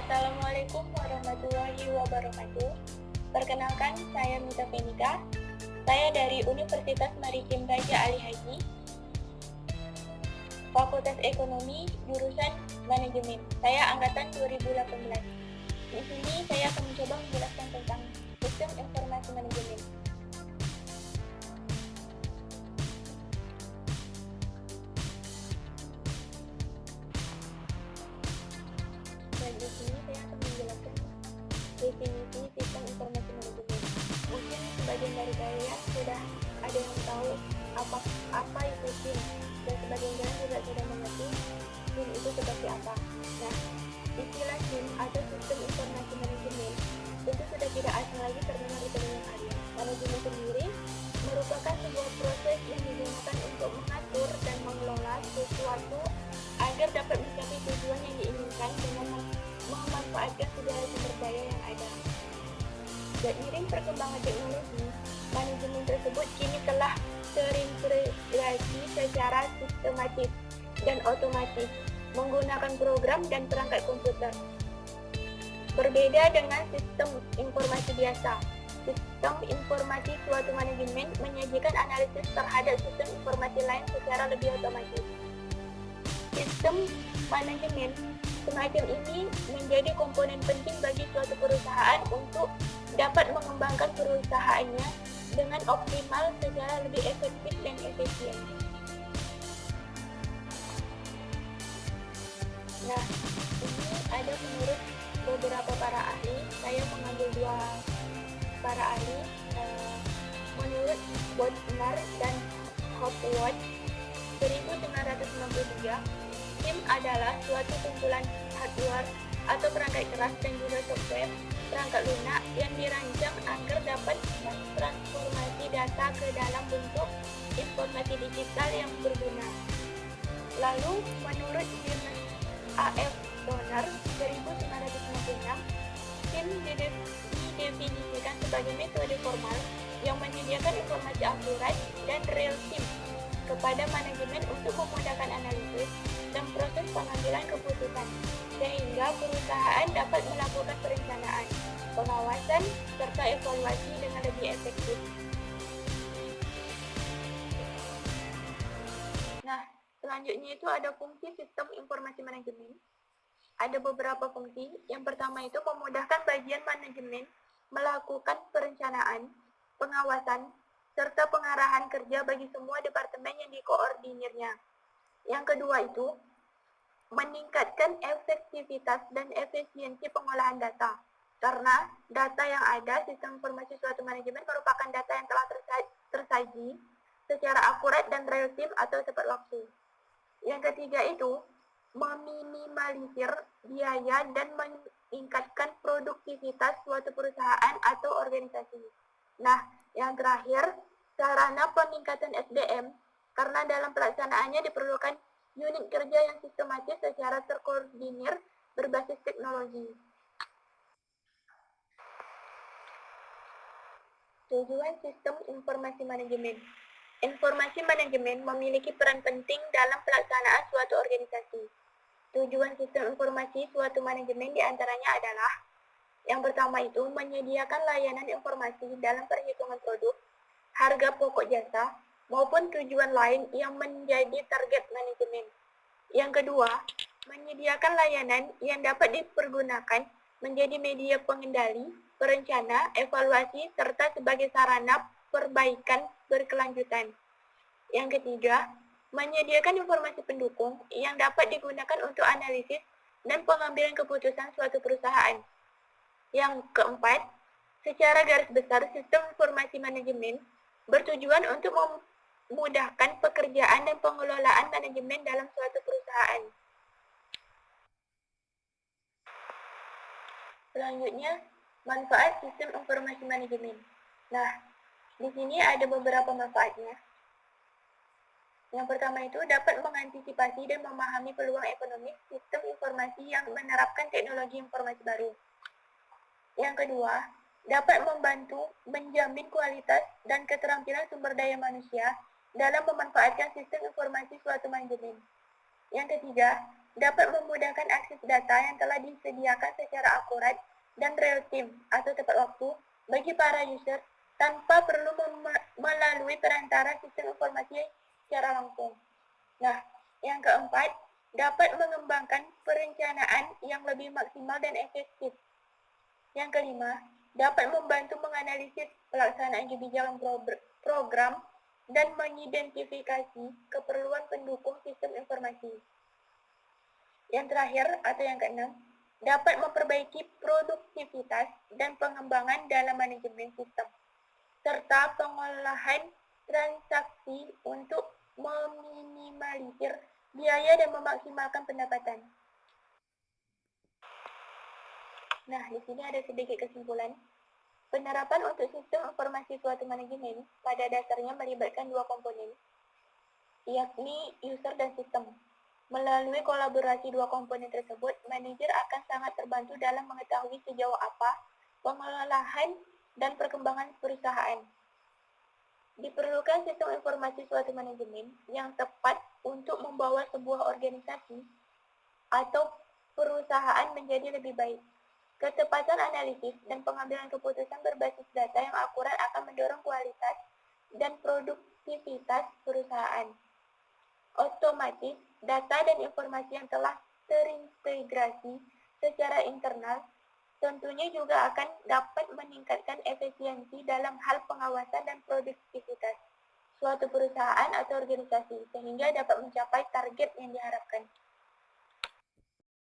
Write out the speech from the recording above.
Assalamualaikum warahmatullahi wabarakatuh. Perkenalkan, saya Mita Fenika. Saya dari Universitas Maritim Raja Ali Haji, Fakultas Ekonomi, jurusan Manajemen. Saya angkatan 2018. Di sini saya akan mencoba menjelaskan tentang sistem informasi manajemen. Dan di sini saya akan menjelaskan definisi sistem informasi manajemen. Mungkin sebagian dari kalian sudah ada yang tahu apa itu SIM, dan sebagian kalian juga sudah mengerti SIM itu seperti apa. Nah, istilah SIM atau sistem informasi manajemen tentu sudah tidak asing lagi terdengar di telinga kalian. Manajemen sendiri merupakan sebuah proses yang digunakan untuk mengatur dan mengelola sesuatu agar dapat mencapai tujuan yang diinginkan dengan memanfaatkan segala sumber daya yang ada. Seiring perkembangan teknologi, manajemen tersebut kini telah terintegrasi secara sistematis dan otomatis menggunakan program dan perangkat komputer. Berbeda dengan sistem informasi biasa, sistem informasi suatu manajemen menyajikan analisis terhadap sistem informasi lain secara lebih otomatis. Sistem manajemen semacam ini menjadi komponen penting bagi suatu perusahaan untuk dapat mengembangkan perusahaannya dengan optimal secara lebih efektif dan efisien. Nah, ini ada menurut beberapa para ahli. Saya mengambil dua para ahli, menurut Bodnar dan Hopwood 1993. SIM adalah suatu kumpulan hardware atau perangkat keras dan juga software perangkat lunak yang dirancang agar dapat mentransformasi data ke dalam bentuk informasi digital yang berguna. Lalu, menurut James A.F. Donner 1996, SIM didefinisikan sebagai metode formal yang menyediakan informasi akurat dan real-time kepada manajemen untuk memudahkan analisis dan proses pengambilan keputusan, sehingga perusahaan dapat melakukan perencanaan, pengawasan, serta evaluasi dengan lebih efektif. Nah, selanjutnya itu ada fungsi sistem informasi manajemen. Ada beberapa fungsi. Yang pertama itu memudahkan bagian manajemen melakukan perencanaan, pengawasan, serta pengarahan kerja bagi semua departemen yang dikoordinirnya. Yang kedua itu meningkatkan efektivitas dan efisiensi pengolahan data. Karena data yang ada, sistem informasi suatu manajemen merupakan data yang telah tersaji secara akurat dan real-time atau tepat waktu. Yang ketiga itu meminimalisir biaya dan meningkatkan produktivitas suatu perusahaan atau organisasi. Nah, yang terakhir, sarana peningkatan SDM, karena dalam pelaksanaannya diperlukan unit kerja yang sistematis secara terkoordinir berbasis teknologi. Tujuan sistem informasi manajemen. Informasi manajemen memiliki peran penting dalam pelaksanaan suatu organisasi. Tujuan sistem informasi suatu manajemen diantaranya adalah: yang pertama itu menyediakan layanan informasi dalam perhitungan produk, harga pokok jasa, maupun tujuan lain yang menjadi target manajemen. Yang kedua, menyediakan layanan yang dapat dipergunakan menjadi media pengendali, perencana, evaluasi, serta sebagai sarana perbaikan berkelanjutan. Yang ketiga, menyediakan informasi pendukung yang dapat digunakan untuk analisis dan pengambilan keputusan suatu perusahaan. Yang keempat, secara garis besar, sistem informasi manajemen bertujuan untuk memudahkan pekerjaan dan pengelolaan manajemen dalam suatu perusahaan. Selanjutnya, manfaat sistem informasi manajemen. Nah, di sini ada beberapa manfaatnya. Yang pertama itu dapat mengantisipasi dan memahami peluang ekonomi sistem informasi yang menerapkan teknologi informasi baru. Yang kedua, dapat membantu menjamin kualitas dan keterampilan sumber daya manusia dalam memanfaatkan sistem informasi suatu manajemen. Yang ketiga, dapat memudahkan akses data yang telah disediakan secara akurat dan real time atau tepat waktu bagi para user tanpa perlu melalui perantara sistem informasi secara langsung. Nah, yang keempat, dapat mengembangkan perencanaan yang lebih maksimal dan efektif. Yang kelima, dapat membantu menganalisis pelaksanaan kebijakan program dan mengidentifikasi keperluan pendukung sistem informasi. Yang terakhir atau yang keenam, dapat memperbaiki produktivitas dan pengembangan dalam manajemen sistem, serta pengolahan transaksi untuk meminimalisir biaya dan memaksimalkan pendapatan. Nah, di sini ada sedikit kesimpulan. Penerapan untuk sistem informasi suatu manajemen pada dasarnya melibatkan dua komponen, yakni user dan sistem. Melalui kolaborasi dua komponen tersebut, manajer akan sangat terbantu dalam mengetahui sejauh apa pengelolaan dan perkembangan perusahaan. Diperlukan sistem informasi suatu manajemen yang tepat untuk membawa sebuah organisasi atau perusahaan menjadi lebih baik. Ketepatan analisis dan pengambilan keputusan berbasis data yang akurat akan mendorong kualitas dan produktivitas perusahaan. Otomatis, data dan informasi yang telah terintegrasi secara internal tentunya juga akan dapat meningkatkan efisiensi dalam hal pengawasan dan produktivitas suatu perusahaan atau organisasi sehingga dapat mencapai target yang diharapkan.